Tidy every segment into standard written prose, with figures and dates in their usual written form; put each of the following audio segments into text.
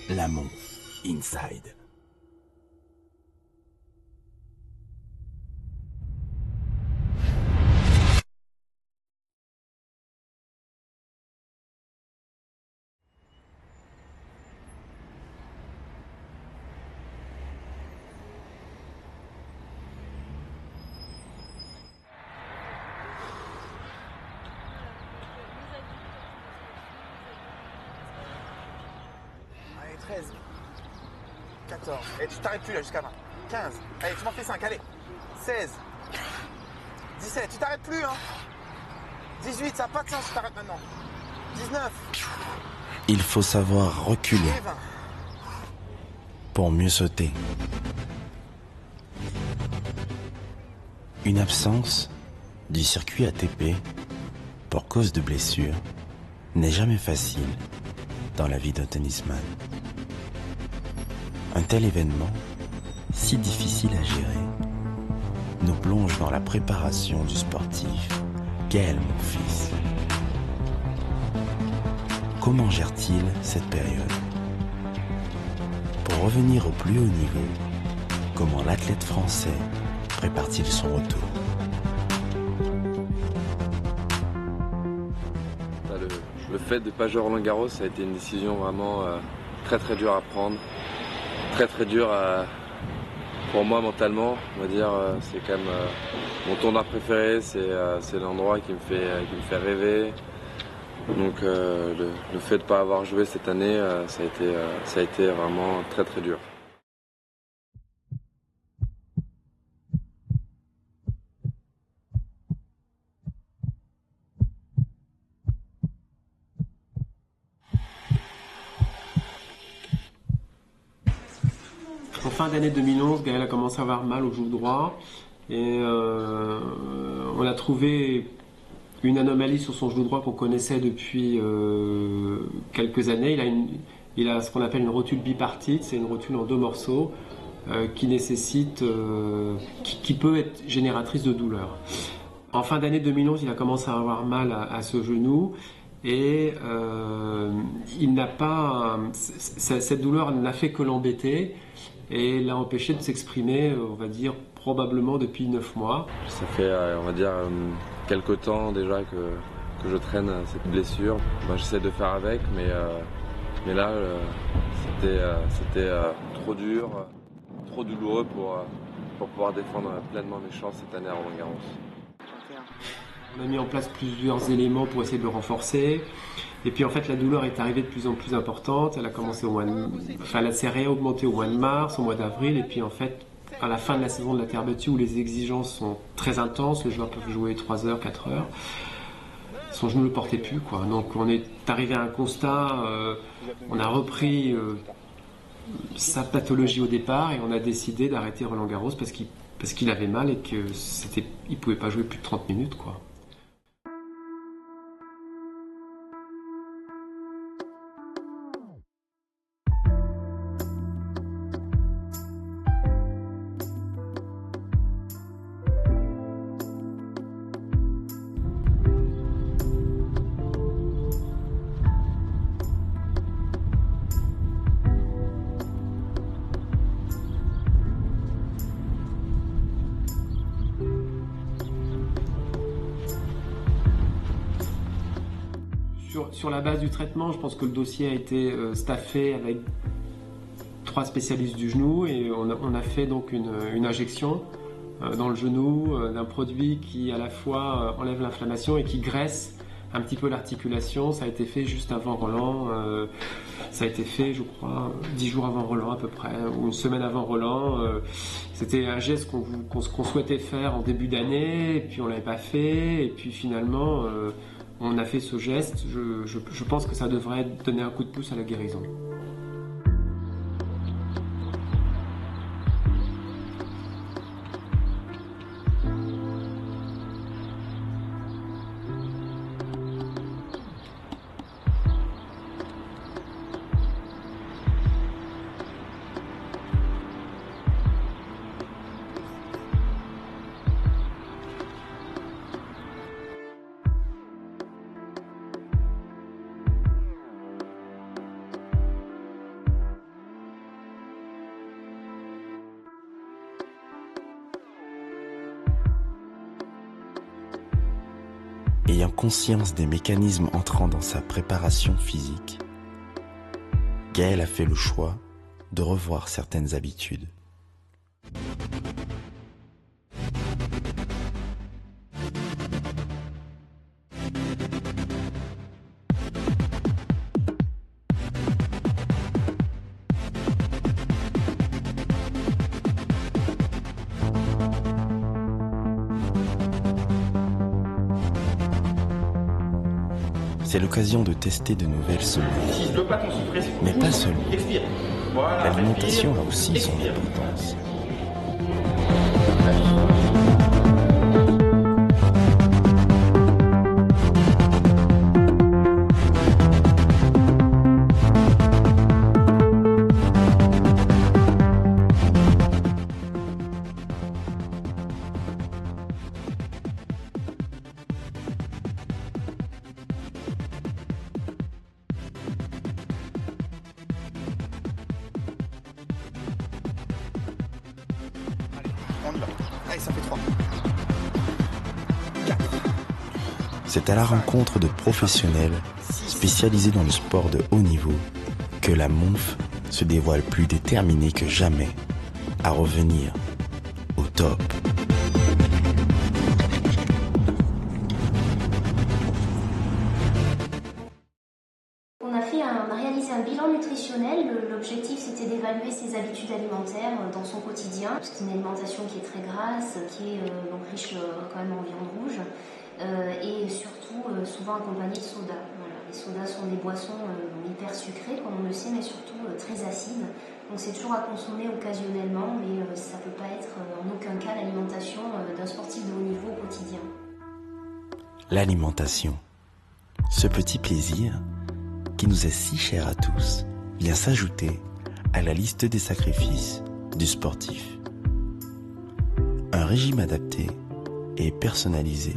L'amont, inside. Allez, 13, 14, et tu t'arrêtes plus là jusqu'à 20, 15, allez, tu m'en fais 5, allez, 16, 17, tu t'arrêtes plus, hein, 18, ça n'a pas de sens si tu t'arrêtes maintenant, 19, Il faut savoir reculer et 20. pour mieux sauter. Une absence du circuit ATP pour cause de blessure n'est jamais facile dans la vie d'un tennisman. Un tel événement, si difficile à gérer, nous plonge dans la préparation du sportif Gaël Monfils. Comment gère-t-il cette période? Pour revenir au plus haut niveau, comment l'athlète français prépare-t-il son retour? Le fait de ne pas jouer Roland Garros, ça a été une décision vraiment très très dure à prendre, très dure pour moi mentalement. On va dire, c'est quand même mon tournoi préféré, c'est l'endroit qui me fait rêver. Donc le fait de ne pas avoir joué cette année, ça a été vraiment très dur. En fin d'année 2011, Gaël a commencé à avoir mal au genou droit et on a trouvé une anomalie sur son genou droit qu'on connaissait depuis quelques années. Il a ce qu'on appelle une rotule bipartite, c'est une rotule en deux morceaux qui nécessite, qui peut être génératrice de douleur. En fin d'année 2011, il a commencé à avoir mal à ce genou. Et il n'a pas, cette douleur n'a fait que l'embêter et l'a empêché de s'exprimer, on va dire, probablement depuis 9 mois. Ça fait, on va dire, quelques temps déjà que je traîne cette blessure. Moi, j'essaie de faire avec, mais là, c'était trop dur, trop douloureux pour pouvoir défendre pleinement mes chances cette année à Roland Garros. On a mis en place plusieurs éléments pour essayer de le renforcer. Et puis en fait, la douleur est arrivée de plus en plus importante. Elle a commencé elle s'est réaugmentée au mois de mars, au mois d'avril. Et puis en fait, à la fin de la saison de la terre battue, où les exigences sont très intenses, les joueurs peuvent jouer 3 heures, 4 heures, son genou ne le portait plus, quoi. Donc on est arrivé à un constat, on a repris sa pathologie au départ et on a décidé d'arrêter Roland Garros parce qu'il avait mal et qu'il ne pouvait pas jouer plus de 30 minutes, quoi. Sur la base du traitement, je pense que le dossier a été staffé avec 3 spécialistes du genou et on a fait donc une injection dans le genou d'un produit qui à la fois enlève l'inflammation et qui graisse un petit peu l'articulation. Ça a été fait juste avant Roland, ça a été fait je crois 10 jours avant Roland à peu près, ou une semaine avant Roland. C'était un geste qu'on souhaitait faire en début d'année et puis on l'avait pas fait et puis finalement on a fait ce geste. Je pense que ça devrait donner un coup de pouce à la guérison. Ayant conscience des mécanismes entrant dans sa préparation physique, Gaël a fait le choix de revoir certaines habitudes. C'est l'occasion de tester de nouvelles semaines. Si je veux pas qu'on souffre, Mais pas seulement. expire. Voilà, L'alimentation respire. a aussi son importance. On y va. Allez, ça fait 3. 4. C'est à la rencontre de professionnels spécialisés dans le sport de haut niveau que la MONF se dévoile plus déterminée que jamais à revenir au top. On a réalisé un bilan nutritionnel. L'objectif, c'était d'évaluer ses habitudes alimentaires dans son quotidien, parce que c'est une alimentation qui est très grasse, qui est donc riche quand même en viande rouge, et surtout souvent accompagnée de soda. Voilà. Les sodas sont des boissons hyper sucrées, comme on le sait, mais surtout très acides. Donc c'est toujours à consommer occasionnellement, mais ça ne peut pas être en aucun cas l'alimentation d'un sportif de haut niveau au quotidien. L'alimentation, ce petit plaisir qui nous est si cher à tous, vient s'ajouter à la liste des sacrifices du sportif. Un régime adapté et personnalisé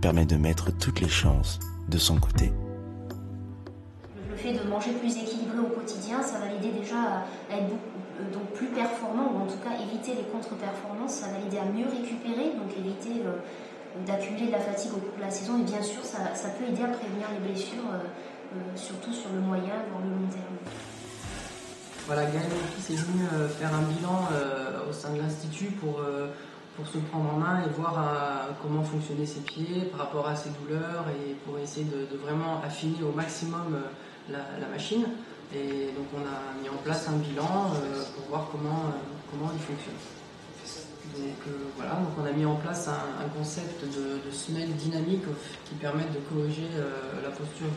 permet de mettre toutes les chances de son côté. Le fait de manger plus équilibré au quotidien, ça va l'aider déjà à être donc plus performant, ou en tout cas éviter les contre-performances. Ça va l'aider à mieux récupérer, donc éviter d'accumuler de la fatigue au cours de la saison. Et bien sûr, ça peut aider à prévenir les blessures, surtout sur le moyen, voire le long terme. Voilà, Gaël, mon fils, est venu faire un bilan au sein de l'Institut pour se prendre en main et voir comment fonctionnaient ses pieds par rapport à ses douleurs, et pour essayer de vraiment affiner au maximum la machine. Et donc on a mis en place un bilan pour voir comment il fonctionne. Donc voilà, donc on a mis en place un concept de semelle dynamique qui permet de corriger la posture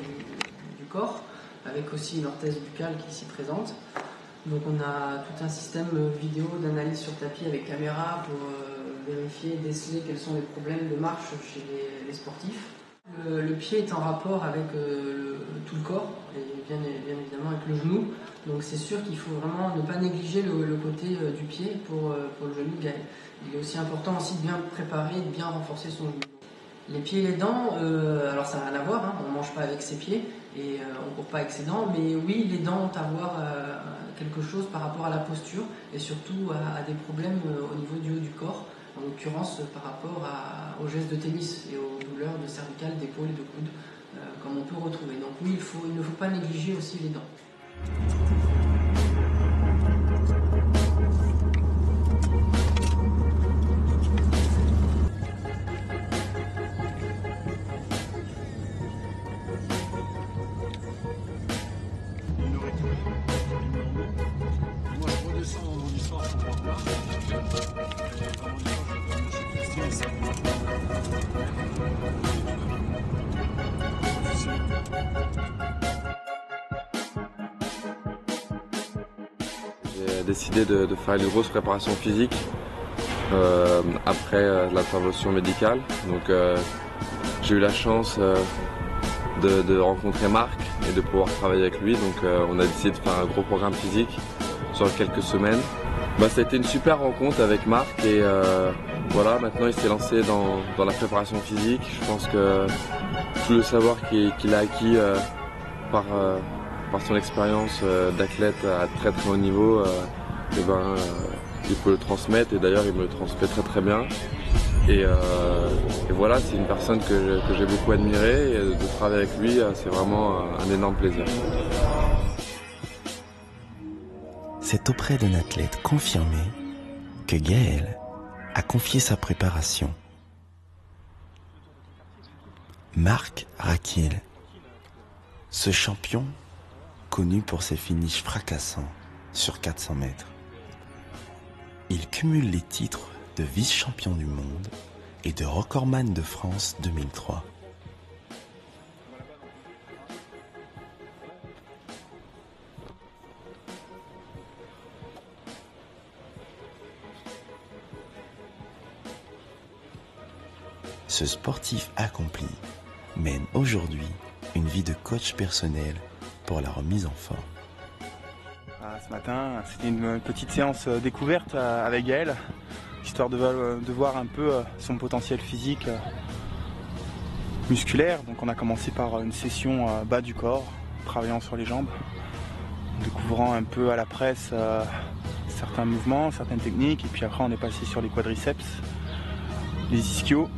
du corps, avec aussi une orthèse buccale qui s'y présente. Donc on a tout un système vidéo d'analyse sur tapis avec caméra pour vérifier, déceler quels sont les problèmes de marche chez les sportifs. Le pied est en rapport avec tout le corps, et bien évidemment avec le genou. Donc c'est sûr qu'il faut vraiment ne pas négliger le côté du pied pour le genou de Gaël. Il est aussi important aussi de bien préparer et de bien renforcer son genou. Les pieds et les dents, alors ça n'a rien à voir, hein, on ne mange pas avec ses pieds et on ne court pas avec ses dents, mais oui, les dents ont à voir quelque chose par rapport à la posture et surtout à des problèmes au niveau du haut du corps, en l'occurrence par rapport aux gestes de tennis et aux douleurs de cervicales, d'épaule et de coude, comme on peut retrouver. Donc oui, il ne faut pas négliger aussi les dents. Moi je redescends vendredi soir pour voir là. J'ai décidé de faire une grosse préparation physique après l'intervention médicale. Donc j'ai eu la chance de rencontrer Marc et de pouvoir travailler avec lui. Donc on a décidé de faire un gros programme physique sur quelques semaines. Ça a été une super rencontre avec Marc et voilà, maintenant il s'est lancé dans la préparation physique. Je pense que tout le savoir qu'il a acquis par son expérience d'athlète à très très haut niveau, il peut le transmettre, et d'ailleurs il me le transmet très très bien. Et voilà, c'est une personne que j'ai beaucoup admirée et de travailler avec lui, c'est vraiment un énorme plaisir. C'est auprès d'un athlète confirmé que Gaël a confié sa préparation. Marc Raquil, ce champion connu pour ses finishes fracassants sur 400 mètres. Il cumule les titres de vice-champion du monde et de recordman de France 2003. Ce sportif accompli mène aujourd'hui une vie de coach personnel pour la remise en forme. Ce matin, c'était une petite séance découverte avec Gaël, histoire de voir un peu son potentiel physique musculaire. Donc on a commencé par une session bas du corps, travaillant sur les jambes, découvrant un peu à la presse certains mouvements, certaines techniques, et puis après on est passé sur les quadriceps, les ischios,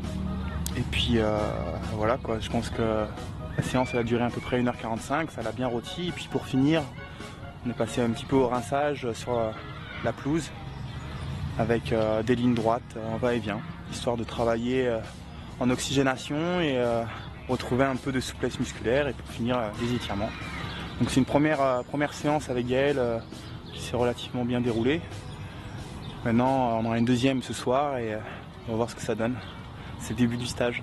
et puis voilà quoi, je pense que la séance elle a duré à peu près 1h45, ça l'a bien rôti, et puis pour finir, on est passé un petit peu au rinçage sur la pelouse, avec des lignes droites en va-et-vient, histoire de travailler en oxygénation et retrouver un peu de souplesse musculaire, et pour finir des étirements. Donc c'est une première séance avec Gaël qui s'est relativement bien déroulée. Maintenant on en a une deuxième ce soir et on va voir ce que ça donne. C'est le début du stage.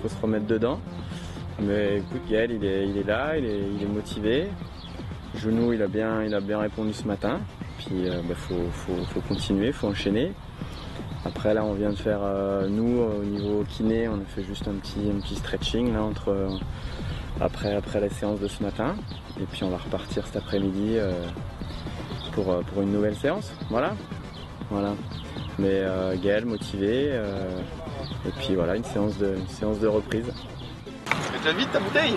Faut se remettre dedans. Mais écoute, Gaël, il est là, il est motivé. Le genou, il a bien répondu ce matin. Puis faut continuer, faut enchaîner. Après là, on vient de faire nous au niveau kiné, on a fait juste un petit stretching là après la séance de ce matin. Et puis on va repartir cet après-midi pour une nouvelle séance. Voilà. Mais Gaël motivé. Et puis voilà, une séance de reprise. Tu fais vite ta bouteille?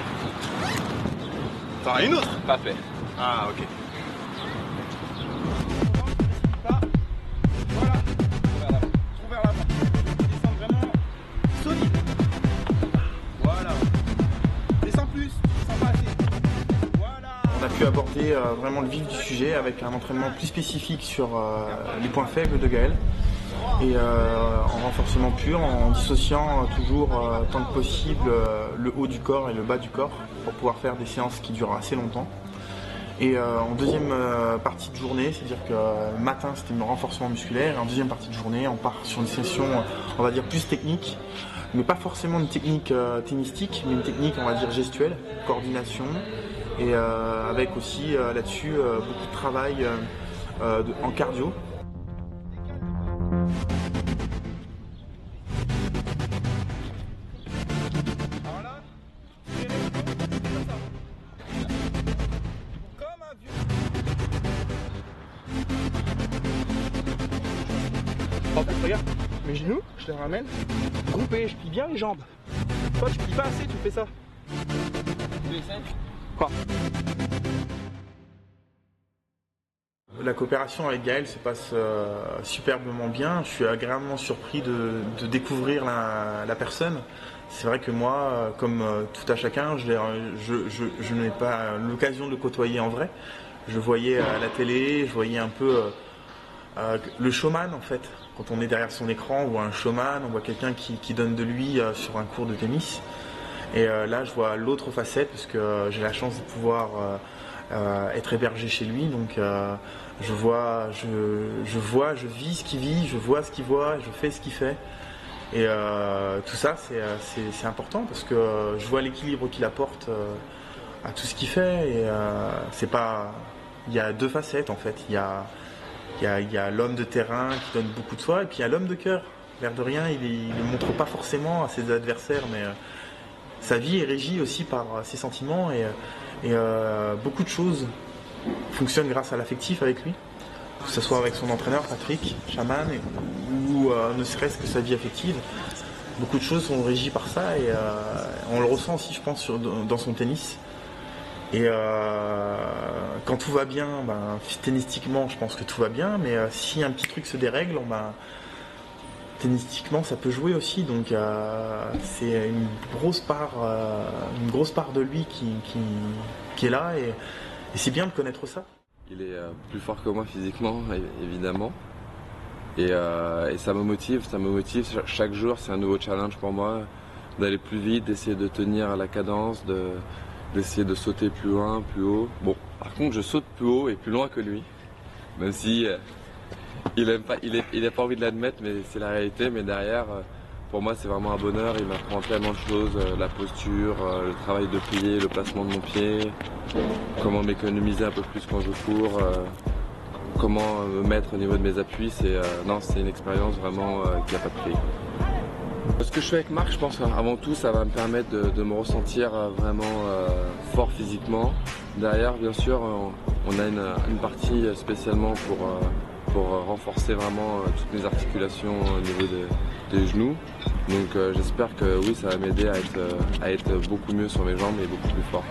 T'en as une autre? Pas fait. Ah ok. Là, voilà. Trouve vers l'avant. Descends vraiment solide. Voilà. Descends plus, descends pas assez. Voilà. On a pu aborder vraiment le vif du sujet avec un entraînement plus spécifique sur les points faibles de Gaël. Et en renforcement pur, en dissociant toujours tant que possible le haut du corps et le bas du corps pour pouvoir faire des séances qui durent assez longtemps. Et en deuxième partie de journée, c'est-à-dire que le matin c'était le renforcement musculaire, et en deuxième partie de journée on part sur une session on va dire plus technique, mais pas forcément une technique tennistique, mais une technique on va dire gestuelle, coordination, et avec aussi là-dessus beaucoup de travail en cardio. En fait, regarde, mes genoux, je les ramène groupés, je plie bien les jambes. Toi, tu plies pas assez, tu fais ça. Tu essaies ? Quoi ? La coopération avec Gaël se passe superbement bien. Je suis agréablement surpris de découvrir la personne. C'est vrai que moi, comme tout à chacun, je n'ai pas l'occasion de le côtoyer en vrai. Je voyais à la télé, je voyais un peu le showman en fait. Quand on est derrière son écran, on voit un showman, on voit quelqu'un qui donne de lui sur un cours de tennis. Et là, je vois l'autre facette parce que j'ai la chance de pouvoir être hébergé chez lui. Donc je vis ce qu'il vit, je vois ce qu'il voit, je fais ce qu'il fait. Et tout ça, c'est important parce que je vois l'équilibre qu'il apporte à tout ce qu'il fait. Et c'est pas, il y a deux facettes en fait. Il y a l'homme de terrain qui donne beaucoup de soi, et puis il y a l'homme de cœur L'air de rien, il ne montre pas forcément à ses adversaires, mais sa vie est régie aussi par ses sentiments et beaucoup de choses fonctionnent grâce à l'affectif avec lui, que ce soit avec son entraîneur Patrick Chaman ou ne serait-ce que sa vie affective. Beaucoup de choses sont régies par ça et on le ressent aussi, je pense, dans son tennis. Et quand tout va bien, tennistiquement, je pense que tout va bien, mais si un petit truc se dérègle, tennistiquement, ça peut jouer aussi. Donc c'est une grosse part de lui qui est là et c'est bien de connaître ça. Il est plus fort que moi physiquement, évidemment. Et ça me motive. Chaque jour, c'est un nouveau challenge pour moi, d'aller plus vite, d'essayer de tenir à la cadence, d'essayer de sauter plus loin, plus haut. Bon, par contre, je saute plus haut et plus loin que lui, même si il n'a pas envie de l'admettre, mais c'est la réalité. Mais derrière, pour moi, c'est vraiment un bonheur. Il m'apprend tellement de choses, la posture, le travail de pied, le placement de mon pied, comment m'économiser un peu plus quand je cours, comment me mettre au niveau de mes appuis. C'est une expérience vraiment qui n'a pas de prix. Ce que je fais avec Marc, je pense avant tout, ça va me permettre de me ressentir vraiment fort physiquement. Derrière, bien sûr, on a une partie spécialement pour renforcer vraiment toutes mes articulations au niveau des genoux. Donc j'espère que oui, ça va m'aider à être beaucoup mieux sur mes jambes et beaucoup plus fort.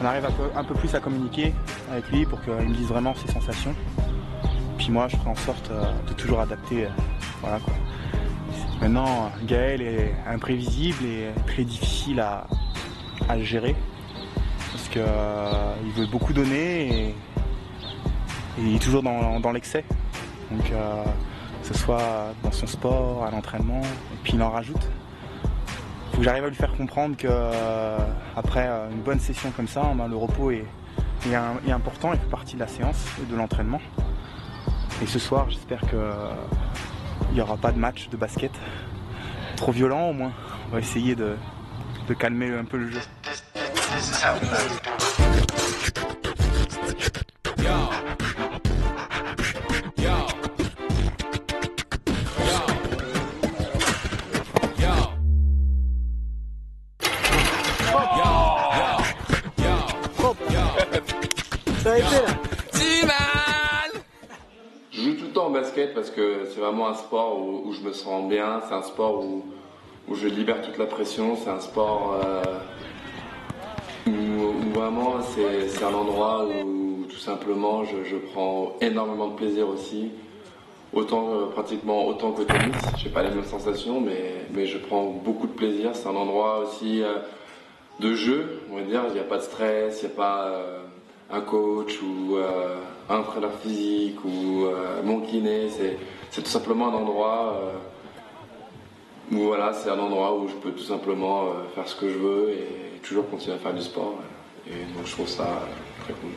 On arrive un peu plus à communiquer avec lui pour qu'il me dise vraiment ses sensations. Puis moi, je ferai en sorte de toujours adapter. Voilà, quoi. Maintenant, Gaël est imprévisible et très difficile à gérer parce qu'il veut beaucoup donner et il est toujours dans l'excès. Donc, que ce soit dans son sport, à l'entraînement, et puis il en rajoute. Il faut que j'arrive à lui faire comprendre qu'après une bonne session comme ça, le repos est important, il fait partie de la séance et de l'entraînement. Et ce soir, j'espère qu'il n'y aura pas de match de basket trop violent au moins. On va essayer de calmer un peu le jeu. Je joue tout le temps au basket parce que c'est vraiment un sport où je me sens bien, c'est un sport où je libère toute la pression, c'est un sport où vraiment c'est un endroit où tout simplement je prends énormément de plaisir aussi, pratiquement autant que le tennis. J'ai pas les mêmes sensations mais je prends beaucoup de plaisir, c'est un endroit aussi de jeu, on va dire, il n'y a pas de stress, il n'y a pas un coach ou un entraîneur physique ou mon kiné, c'est tout simplement un endroit où voilà, c'est un endroit où je peux tout simplement faire ce que je veux et toujours continuer à faire du sport. Et donc je trouve ça très cool.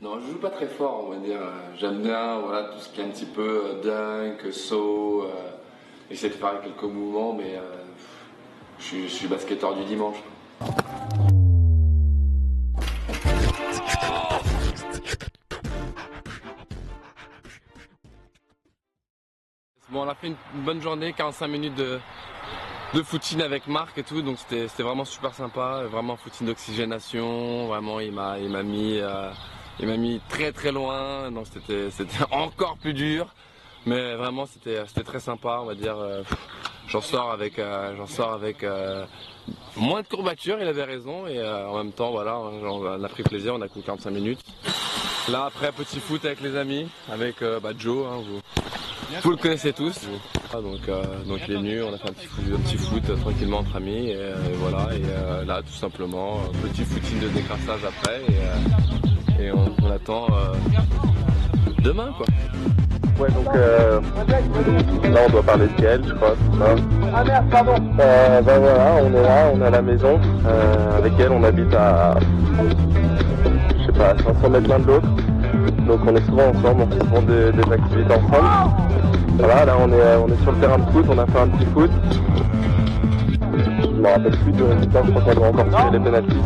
Non, je joue pas très fort, on va dire. J'aime bien voilà, tout ce qui est un petit peu dunk, saut, essayer de faire quelques mouvements, mais je suis basketteur du dimanche. Bon, on a fait une bonne journée, 45 minutes de footing avec Marc et tout, donc c'était vraiment super sympa, vraiment footing d'oxygénation, vraiment il m'a mis il m'a mis très très loin, donc c'était encore plus dur. Mais vraiment c'était très sympa, on va dire. J'en sors avec moins de courbatures, il avait raison, et en même temps voilà, on a pris plaisir, on a couru 45 minutes. Là après petit foot avec les amis, avec Joe, hein, vous le connaissez tous. Donc il est venu, on a fait un petit foot tranquillement entre amis, et voilà, et là tout simplement petit footing de décrassage après, et on attend demain quoi. Ouais, donc là on doit parler de Gaël, je crois. Ah merde, pardon. Voilà, on est là, on est à la maison. Avec Gaël, on habite à, je sais pas, à 500 mètres l'un de l'autre. Donc on est souvent ensemble, on fait souvent des activités ensemble. Voilà, là on est sur le terrain de foot, on a fait un petit foot. Je me rappelle plus du résultat, je crois qu'on doit encore tirer les pénaltys.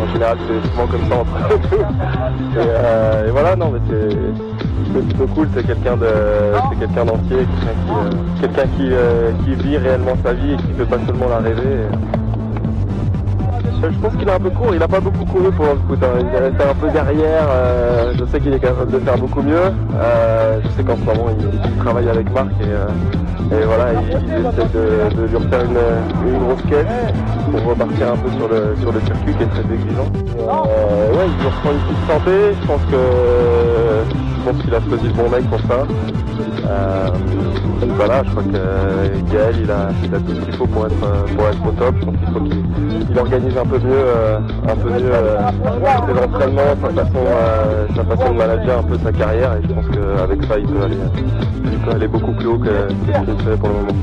En général c'est souvent comme ça entre eux. Et voilà, non mais c'est plutôt cool, c'est quelqu'un d'entier, quelqu'un qui vit réellement sa vie et qui fait pas seulement la rêver. Je pense qu'il est un peu court, il a pas beaucoup couru pour le foot, hein. Il est resté un peu derrière, je sais qu'il est capable de faire beaucoup mieux. Je sais qu'en ce moment il travaille avec Marc et voilà, il essaie de lui refaire une grosse caisse pour repartir un peu sur le circuit qui est très exigeant. Ouais, il lui reprend une petite santé, je pense qu'il a choisi le bon mec pour ça. Donc voilà, je crois que Gaël il a tout ce qu'il faut pour être au top. Je pense qu'il faut qu'il organise un peu mieux ses entraînements, sa façon de manager un peu sa carrière, et je pense qu'avec ça il peut aller beaucoup plus haut que ce qu'il fait pour le moment.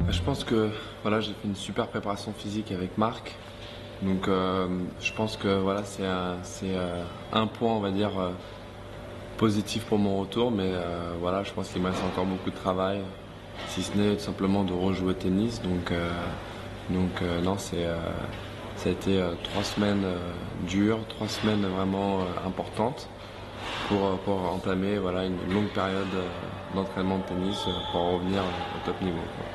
Je pense que voilà, j'ai fait une super préparation physique avec Marc. Donc je pense que voilà, c'est un point, on va dire, positif pour mon retour, mais voilà, je pense qu'il me reste encore beaucoup de travail, si ce n'est tout simplement de rejouer au tennis. Donc non, ça a été 3 semaines dures, 3 semaines vraiment importantes pour entamer voilà, une longue période d'entraînement de tennis pour revenir au top niveau, quoi.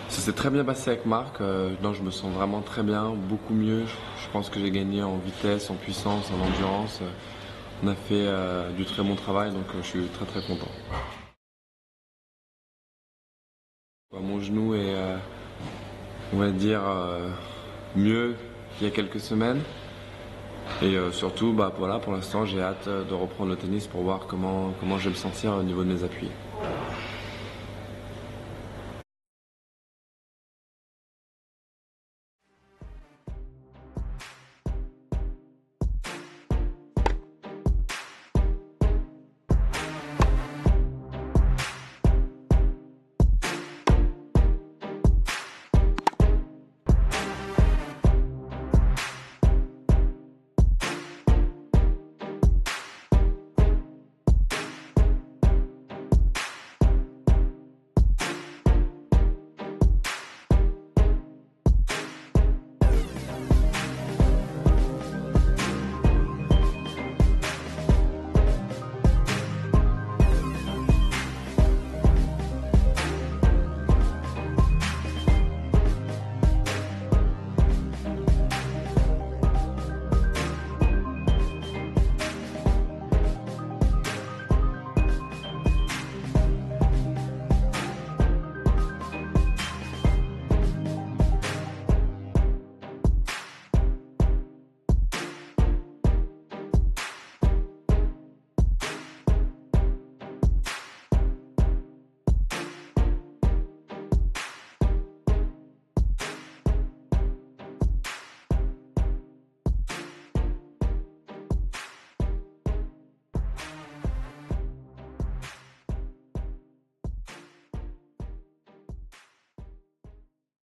Ça s'est très bien passé avec Marc, non, je me sens vraiment très bien, beaucoup mieux. Je pense que j'ai gagné en vitesse, en puissance, en endurance. On a fait du très bon travail, donc je suis très très content. Mon genou est, on va dire, mieux qu'il y a quelques semaines. Et surtout, voilà, pour l'instant, j'ai hâte de reprendre le tennis pour voir comment je vais me sentir au niveau de mes appuis.